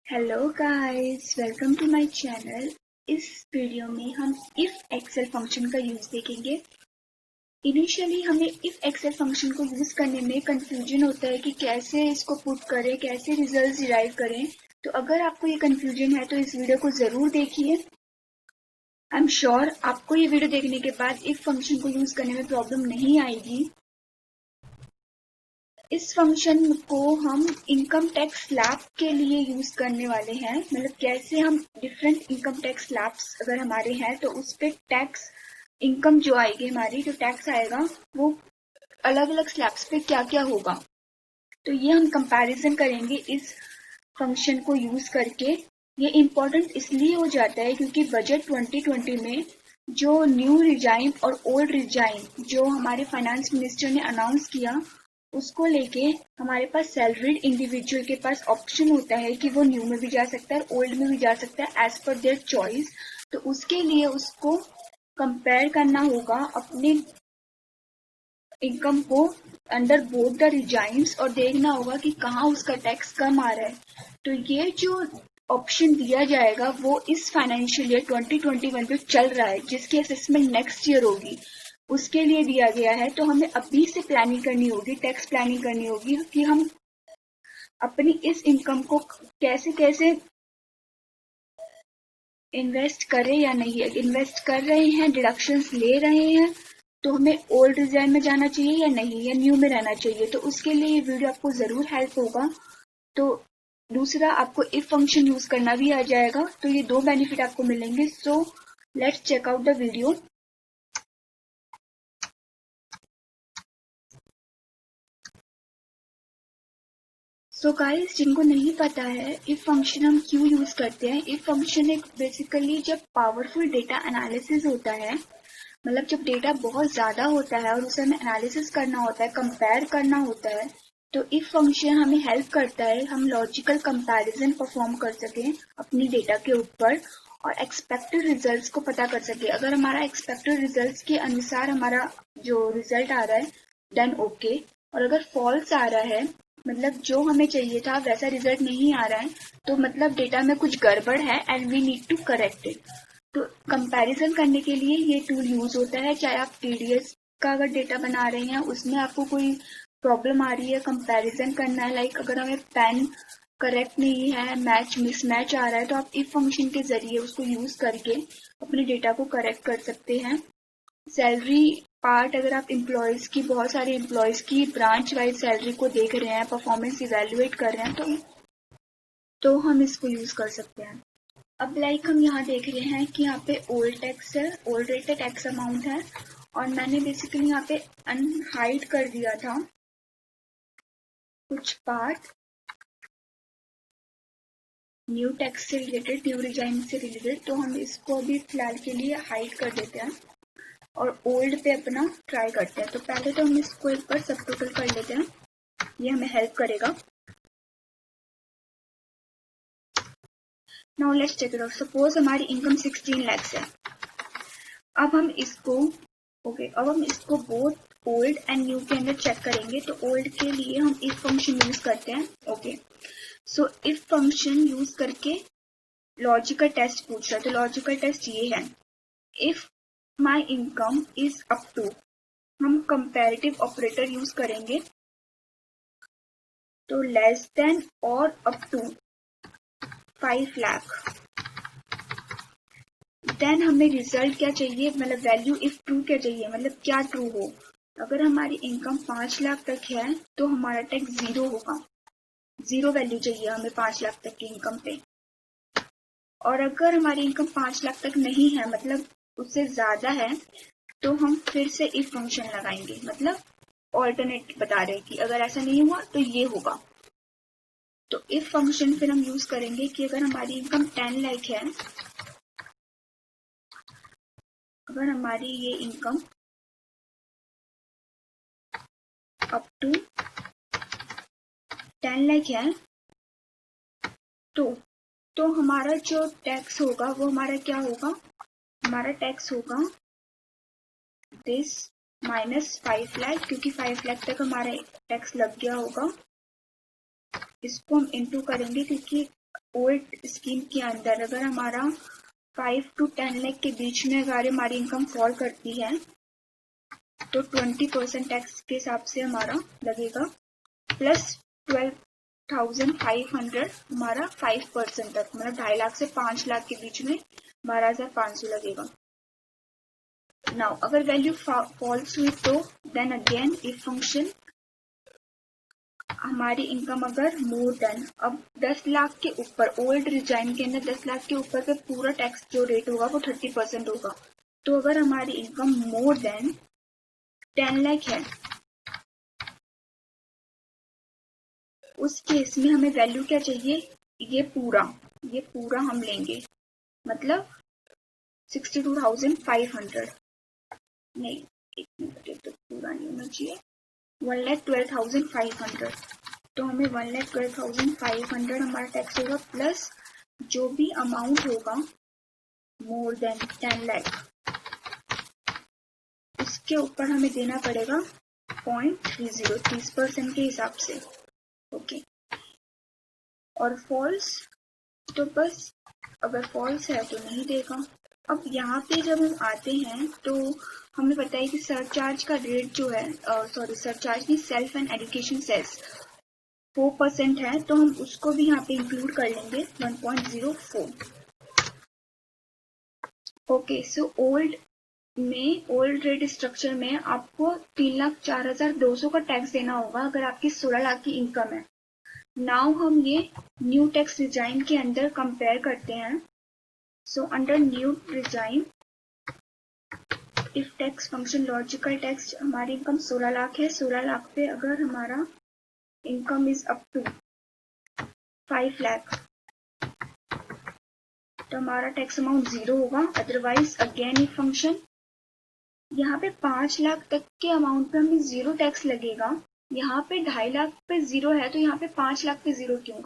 Hello guys, welcome to my channel. इस video में हम इफ एक्सेल फंक्शन का यूज देखेंगे। इनिशियली हमें इफ एक्सेल फंक्शन को यूज करने में कंफ्यूजन होता है कि कैसे इसको पुट करें, कैसे रिजल्ट्स डिराइव करें। तो अगर आपको ये कंफ्यूजन है तो इस वीडियो को जरूर देखिए। आई एम श्योर आपको ये वीडियो देखने के बाद इफ फंक्शन को यूज करने में प्रॉब्लम नहीं आएगी। इस फंक्शन को हम इनकम टैक्स स्लैब के लिए यूज करने वाले हैं। मतलब कैसे हम डिफरेंट इनकम टैक्स स्लैब्स अगर हमारे हैं तो उस पे टैक्स इनकम जो आएगी, हमारी जो टैक्स आएगा वो अलग अलग स्लैब्स पे क्या क्या होगा। तो ये हम कंपैरिजन करेंगे इस फंक्शन को यूज करके। ये इम्पोर्टेंट इसलिए हो जाता है क्योंकि बजट 2020 में जो न्यू रिजाइम और ओल्ड रिजाइम जो हमारे फाइनेंस मिनिस्टर ने अनाउंस किया, उसको लेके हमारे पास सैलरीड इंडिविजुअल के पास ऑप्शन होता है कि वो न्यू में भी जा सकता है, ओल्ड में भी जा सकता है, एज पर देयर चॉइस। तो उसके लिए उसको कंपेयर करना होगा अपने इनकम को अंडर बोथ द रिजाइम्स और देखना होगा कि कहाँ उसका टैक्स कम आ रहा है। तो ये जो ऑप्शन दिया जाएगा वो इस फाइनेंशियल ईयर 2021 पे चल रहा है, जिसकी असेसमेंट नेक्स्ट ईयर होगी, उसके लिए दिया गया है। तो हमें अभी से प्लानिंग करनी होगी, टैक्स प्लानिंग करनी होगी कि हम अपनी इस इनकम को कैसे कैसे इन्वेस्ट करें या नहीं। इन्वेस्ट कर रहे हैं, डिडक्शंस ले रहे हैं, तो हमें ओल्ड रिजाइन में जाना चाहिए या नहीं, या न्यू में रहना चाहिए। तो उसके लिए ये वीडियो आपको जरूर हेल्प होगा। तो दूसरा, आपको इफ फंक्शन यूज करना भी आ जाएगा, तो ये दो बेनिफिट आपको मिलेंगे। So let's check out the video. So guys, जिनको नहीं पता है इफ फंक्शन हम क्यों यूज करते हैं, इफ फंक्शन एक बेसिकली जब पावरफुल डेटा एनालिसिस होता है, मतलब जब डेटा बहुत ज्यादा होता है और उसे हमें एनालिसिस करना होता है, कंपेयर करना होता है, तो इफ फंक्शन हमें हेल्प करता है हम लॉजिकल कंपैरिजन परफॉर्म कर सकें अपनी डेटा के ऊपर और एक्सपेक्टेड रिजल्ट्स को पता कर सके। अगर हमारा एक्सपेक्टेड रिजल्ट्स के अनुसार हमारा जो रिजल्ट आ रहा है देन ओके, और अगर फॉल्स आ रहा है, मतलब जो हमें चाहिए था वैसा रिजल्ट नहीं आ रहा है, तो मतलब डेटा में कुछ गड़बड़ है and we need to correct it. तो कंपैरिजन करने के लिए ये टूल यूज होता है। चाहे आप टीडीएस का अगर डेटा बना रहे हैं, उसमें आपको कोई प्रॉब्लम आ रही है, कंपैरिजन करना है, लाइक अगर हमें पेन करेक्ट नहीं है, मैच मिसमैच आ रहा है, तो आप इफ फंक्शन के जरिए उसको यूज करके अपने डेटा को करेक्ट कर सकते हैं। सैलरी पार्ट, अगर आप एम्प्लॉयज की, बहुत सारे एम्प्लॉयज की ब्रांच वाइज सैलरी को देख रहे हैं, परफॉर्मेंस इवेल्युएट कर रहे हैं, तो हम इसको यूज कर सकते हैं। अब लाइक हम यहाँ देख रहे हैं कि यहाँ पे ओल्ड टैक्स है, ओल्ड रेट टैक्स अमाउंट है, और मैंने बेसिकली यहाँ पे अनहाइड कर दिया था कुछ पार्ट न्यू टैक्स से रिलेटेड, न्यू रिजाइम से रिलेटेड। तो हम इसको अभी फिलहाल के लिए हाइड कर देते हैं और ओल्ड पे अपना ट्राई करते हैं। तो पहले तो हम इसको एक बार सब टोटल कर लेते हैं, ये हमें हेल्प करेगा। Now let's check it out. Suppose हमारी इनकम 16 lakhs है। अब हम इसको अब हम इसको बोथ ओल्ड एंड न्यू के अंदर चेक करेंगे। तो ओल्ड के लिए हम इफ फंक्शन यूज करते हैं। सो इफ फंक्शन यूज करके लॉजिकल टेस्ट पूछ रहा है। तो लॉजिकल टेस्ट ये है, if my income is up to, हम कंपैरेटिव ऑपरेटर यूज करेंगे, तो लेस देन और अप टू 5 लाख, देन हमें रिजल्ट क्या चाहिए, मतलब वैल्यू इफ ट्रू क्या चाहिए, मतलब क्या ट्रू हो। अगर हमारी इनकम 5 लाख तक है तो हमारा टैक्स 0 होगा, 0 वैल्यू चाहिए हमें 5 लाख तक की इनकम पे। और अगर हमारी इनकम 5 लाख तक नहीं है, मतलब उससे ज्यादा है, तो हम फिर से इफ फंक्शन लगाएंगे, मतलब ऑल्टरनेट बता रहे हैं कि अगर ऐसा नहीं हुआ तो ये होगा। तो इफ फंक्शन फिर हम यूज करेंगे कि अगर हमारी इनकम 10 लाख है, अगर हमारी ये इनकम अप टू 10 लाख है, तो हमारा जो टैक्स होगा वो हमारा क्या होगा, हमारा टैक्स होगा दिस माइनस 5 लाख, क्योंकि 5 लाख तक हमारा टैक्स लग गया होगा। इसको हम इंटू करेंगे क्योंकि ओल्ड स्कीम के अंदर अगर हमारा 5 to 10 लाख के बीच में अगर हमारी इनकम फॉल करती है तो 20% टैक्स के हिसाब से हमारा लगेगा, प्लस 12,500 हमारा 5% तक, मतलब 2.5 लाख से 5 लाख के बीच में 12,500 लगेगा। नाउ अगर वैल्यू फॉल्स हुई तो देन अगेन इफ फंक्शन हमारी इनकम अगर मोर देन, अब 10 लाख के ऊपर ओल्ड रिजाइन के अंदर 10 लाख के ऊपर पे पूरा टैक्स जो रेट होगा वो 30% होगा। तो अगर हमारी इनकम मोर देन 10 लाख है उस केस में हमें वैल्यू क्या चाहिए, ये पूरा हम लेंगे, मतलब 62,500 नहीं, एक मिनट, तो पूरा नहीं होना चाहिए, 1,12,500। तो हमें 1,12,500 हमारा टैक्स होगा, प्लस जो भी अमाउंट होगा मोर देन 10 लाख उसके ऊपर हमें देना पड़ेगा 0.30 30% के हिसाब से। ओके, और फॉल्स तो बस अगर फॉल्स है तो नहीं देगा। अब यहाँ पे जब हम आते हैं तो हमें पता है कि सरचार्ज का रेट जो है, सरचार्ज नहीं, सेल्फ एंड एजुकेशन सेस 4% है, तो हम उसको भी यहाँ पे इंक्लूड कर लेंगे 1.04। Okay, so old rate structure में आपको 3,04,200 का टैक्स देना होगा अगर आपकी 16 लाख की इनकम है। नाउ हम ये न्यू टैक्स डिजाइन के अंदर कंपेयर करते हैं। So under new design if tax function logical tax, हमारी इनकम 16 लाख है, 16 लाख पे अगर हमारा income is up to 5 lakh तो हमारा टैक्स अमाउंट 0 होगा। अदरवाइज अगेन इफ फंक्शन यहाँ पे 5 लाख तक के अमाउंट पे हमें 0 टैक्स लगेगा, यहाँ पे 2.5 लाख पे 0 है, तो यहाँ पे 5 लाख पे 0 क्यों?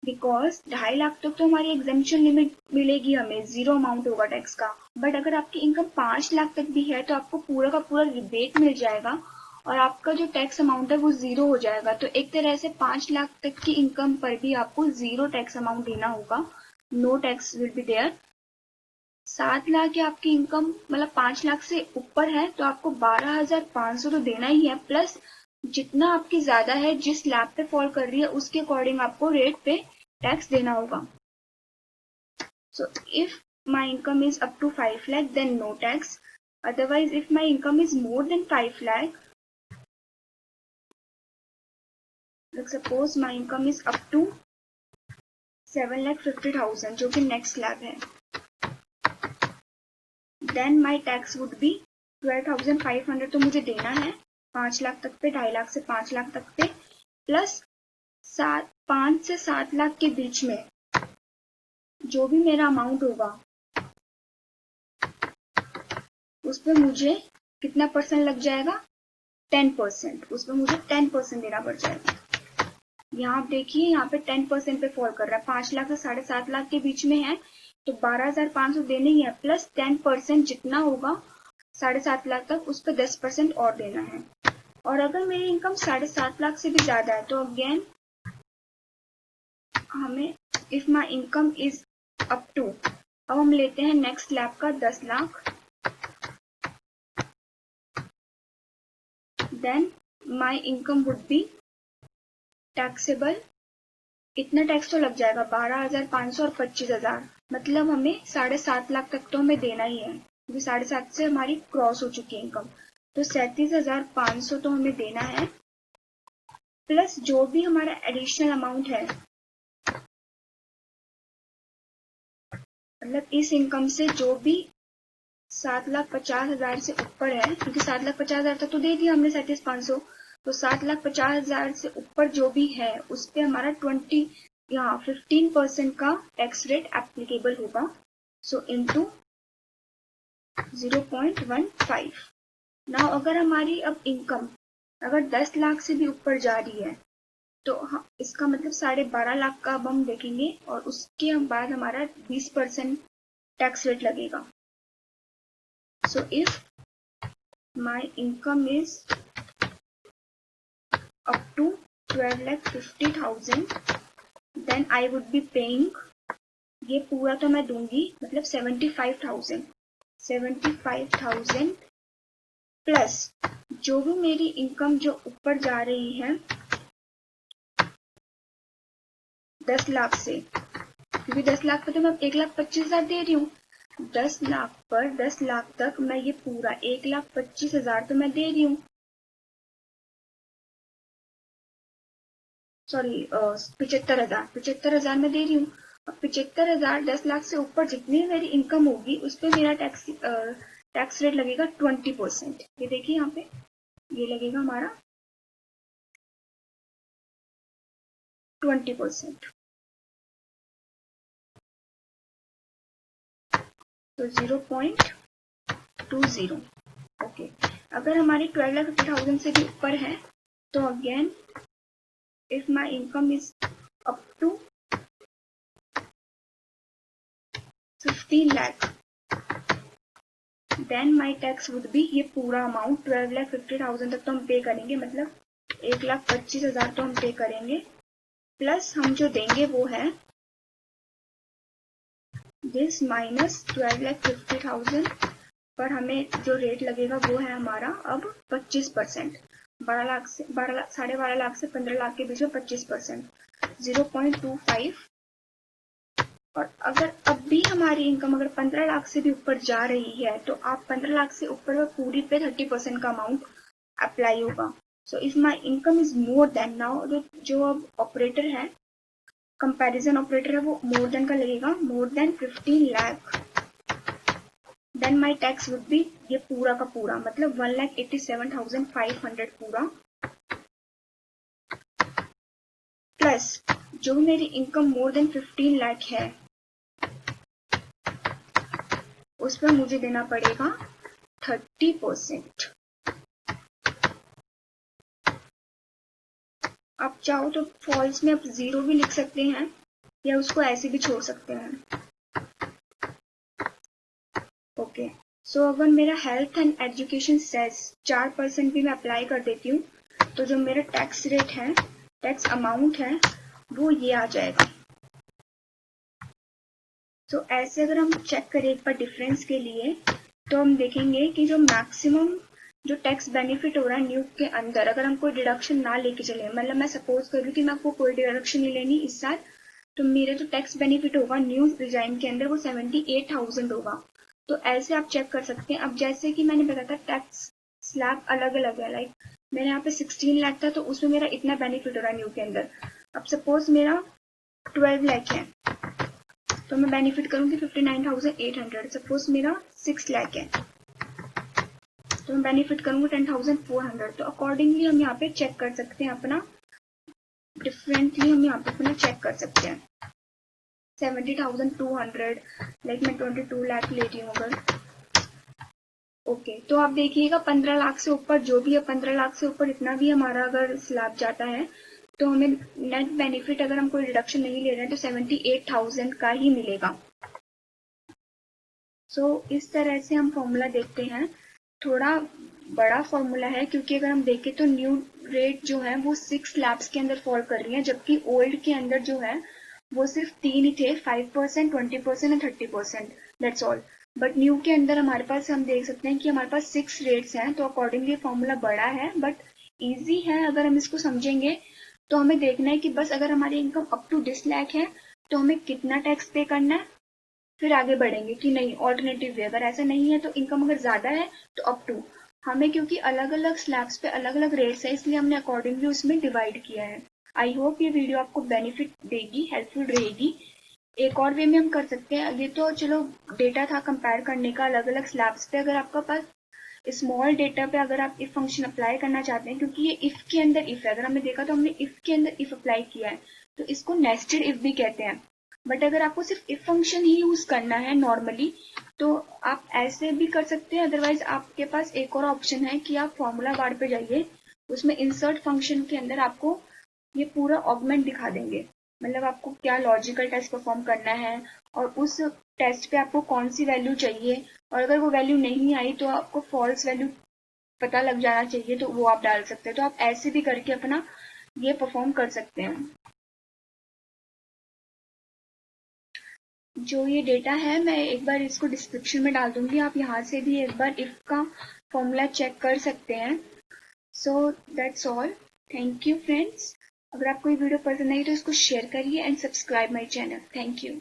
बिकॉज 2.5 लाख तक तो हमारी एग्जेम्पशन लिमिट मिलेगी, हमें 0 अमाउंट होगा टैक्स का। बट अगर आपकी इनकम 5 लाख तक भी है तो आपको पूरा का पूरा रिबेट मिल जाएगा और आपका जो टैक्स अमाउंट है वो 0 हो जाएगा। तो एक तरह से 5 लाख तक की इनकम पर भी आपको 0 टैक्स अमाउंट देना होगा, no tax will be there. 7 lakh या आपकी इनकम मतलब 5 लाख से ऊपर है तो आपको 12,500 तो देना ही है, प्लस जितना आपकी ज्यादा है, जिस स्लैब पे फॉल कर रही है उसके अकॉर्डिंग आपको रेट पे टैक्स देना होगा। So if my income is up to 5 lakh then no tax, otherwise if my income is more than 5 lakh, suppose my income is up to 7,50,000 जो कि नेक्स्ट स्लैब है, then my tax would be 12,500 तो मुझे देना है 5 लाख तक पे, 2.5 लाख से 5 लाख तक पे, प्लस 5 से 7 लाख के बीच में जो भी मेरा अमाउंट होगा उस पर मुझे कितना परसेंट लग जाएगा, 10%, उस पर मुझे 10% देना पड़ जाएगा। यहाँ आप देखिए यहाँ पे 10% पे फॉल कर रहा है, 5 लाख से 7.5 लाख के बीच में है तो 12,500 देने ही है, प्लस 10% जितना होगा 7.5 लाख तक उस पर 10% और देना है। और अगर मेरी इनकम 7.5 लाख से भी ज्यादा है तो अगेन हमें if my income is up to, अब हम लेते हैं नेक्स्ट स्लैब का 10 lakh, then my income would be taxable, इतना टैक्स तो लग जाएगा 12,500 और 25,000, मतलब हमें 7.5 लाख तक तो हमें देना ही है क्योंकि 7.5 से हमारी क्रॉस हो चुकी है इनकम, तो 37,500 तो हमें देना है, प्लस जो भी हमारा एडिशनल अमाउंट है, मतलब इस इनकम से जो भी 7,50,000 से ऊपर है, क्योंकि 7,50,000 तक तो दे दिया हमने 37,500, तो 7,50,000 से ऊपर जो भी है उस पे हमारा 15% का टैक्स रेट एप्लीकेबल होगा। सो इनटू 0.15। नाउ अगर हमारी अब इनकम अगर 10 लाख से भी ऊपर जा रही है तो इसका मतलब 12.5 लाख का अब हम देखेंगे और उसके बाद हमारा 20% टैक्स रेट लगेगा। So if my income is up to 12,50,000 then I would be paying, ये पूरा तो मैं दूंगी, मतलब 75,000 प्लस जो भी मेरी इनकम जो ऊपर जा रही है 10 लाख से, क्योंकि 10 लाख पे तो मैं 1,25,000 दे रही हूँ, 10 लाख पर 10 लाख तक मैं ये पूरा 1,25,000 तो मैं दे रही हूँ, सॉरी 75,000 मैं दे रही हूँ। अब 75,000 10 लाख से ऊपर जितनी मेरी इनकम होगी उस पर मेरा टैक्स रेट लगेगा 20%। ये देखिए यहाँ पे ये लगेगा हमारा 20%, तो 0.20। ओके, अगर हमारी 12,50,000 से भी ऊपर है तो again if my income is up to 15 lakh then my tax would be, ये पूरा अमाउंट 12,50,000 तक तो हम पे करेंगे, मतलब 1,25,000 तो हम पे करेंगे, प्लस हम जो देंगे वो है दिस माइनस 12,50,000 पर हमें जो रेट लगेगा वो है हमारा अब 25%। 12 लाख से 12.5 लाख से 15 लाख के बीच में 25%, 0.25। और अगर अब भी हमारी इनकम अगर 15 लाख से भी ऊपर जा रही है तो आप 15 लाख से ऊपर में पूरी पे 30% का अमाउंट अप्लाई होगा। So if my income is more then, now जो अब ऑपरेटर है, कंपैरिजन ऑपरेटर है, वो मोर देन का लगेगा, more than 15 lakh then my tax would be, ये पूरा का पूरा मतलब 1,87,500 पूरा, प्लस जो मेरी इनकम मोर देन 15 लाख है उस पर मुझे देना पड़ेगा 30%। आप चाहो तो फॉल्स में आप 0 भी लिख सकते हैं या उसको ऐसे भी छोड़ सकते हैं। ओके, सो अगर मेरा हेल्थ एंड एजुकेशन सेस 4% भी मैं अप्लाई कर देती हूँ तो जो मेरा टैक्स रेट है, टैक्स अमाउंट है, वो ये आ जाएगा। तो ऐसे अगर हम चेक करें एक बार डिफरेंस के लिए तो हम देखेंगे कि जो मैक्सिमम जो टैक्स बेनिफिट हो रहा है न्यू के अंदर, अगर हम कोई डिडक्शन ना लेके चले, मतलब मैं सपोज करूँ कि मैं आपको कोई डिडक्शन नहीं लेनी इस साल, तो मेरे जो टैक्स बेनिफिट होगा न्यू डिजाइन के अंदर वो 78,000 होगा। तो ऐसे आप चेक कर सकते हैं। अब जैसे कि मैंने बताया था टैक्स स्लैब अलग अलग है, लाइक मेरे यहाँ पे 16 लाख था तो उसमें मेरा इतना बेनिफिट हो रहा है न्यू के अंदर। अब सपोज मेरा 12 लाख है तो मैं बेनिफिट करूंगी 59,800। सपोज मेरा 6 लाख है तो मैं बेनिफिट करूंगी 10,400। तो अकॉर्डिंगली हम यहाँ पे चेक कर सकते हैं अपना, डिफरेंटली हम यहाँ पे अपना चेक कर सकते हैं। 70,200, लाइक मैं 22 लाख ले रही हूँ अगर। ओके, तो आप देखिएगा 15 लाख से ऊपर जो भी है, 15 लाख से ऊपर इतना भी हमारा अगर स्लैब जाता है तो हमें नेट बेनिफिट अगर हम कोई रिडक्शन नहीं ले रहे हैं तो 78,000 का ही मिलेगा। सो इस तरह से हम फॉर्मूला देखते हैं। थोड़ा बड़ा फॉर्मूला है क्योंकि अगर हम देखें तो न्यू रेट जो है वो 6 लैब्स के अंदर फॉल कर रही है, जबकि ओल्ड के अंदर जो है वो सिर्फ 3 ही थे, 5%, 20% and 30%, that's all. But new के अंदर हमारे पास हम देख सकते हैं कि हमारे पास 6 रेट्स हैं, तो अकॉर्डिंगली फॉर्मूला बड़ा है बट ईजी है। अगर हम इसको समझेंगे तो हमें देखना है कि बस अगर हमारी इनकम अप टू 10 लाख है तो हमें कितना टैक्स पे करना है, फिर आगे बढ़ेंगे कि नहीं ऑल्टरनेटिव वे। अगर ऐसा नहीं है तो इनकम अगर ज्यादा है तो अप टू, हमें क्योंकि अलग अलग स्लैब्स पे अलग अलग रेट्स है इसलिए हमने अकॉर्डिंगली उसमें डिवाइड किया है। आई होप ये वीडियो आपको बेनिफिट देगी, हेल्पफुल रहेगी। एक और वे में हम कर सकते हैं, ये तो चलो डेटा था कंपेयर करने का अलग अलग स्लैब्स पे। अगर आपका पास स्मॉल डेटा पे अगर आप इफ फंक्शन अप्लाई करना चाहते हैं, क्योंकि ये इफ के अंदर इफ है, अगर हमने देखा तो हमने इफ के अंदर इफ अप्लाई किया है तो इसको नेस्टेड इफ भी कहते हैं। बट अगर आपको सिर्फ इफ फंक्शन ही यूज करना है नॉर्मली तो आप ऐसे भी कर सकते हैं। अदरवाइज आपके पास एक और ऑप्शन है कि आप फॉर्मूला बार पे जाइए, उसमें इंसर्ट फंक्शन के अंदर आपको ये पूरा ऑगमेंट दिखा देंगे, मतलब आपको क्या लॉजिकल टेस्ट परफॉर्म करना है और उस टेस्ट पे आपको कौन सी वैल्यू चाहिए, और अगर वो वैल्यू नहीं आई तो आपको फॉल्स वैल्यू पता लग जाना चाहिए तो वो आप डाल सकते हैं। तो आप ऐसे भी करके अपना ये परफॉर्म कर सकते हैं। जो ये डेटा है मैं एक बार इसको डिस्क्रिप्शन में डाल दूंगी, आप यहाँ से भी एक बार इफ का फॉर्मूला चेक कर सकते हैं। So that's all, thank you friends. अगर आपको ये वीडियो पसंद आई तो इसको शेयर करिए and subscribe my channel. Thank you.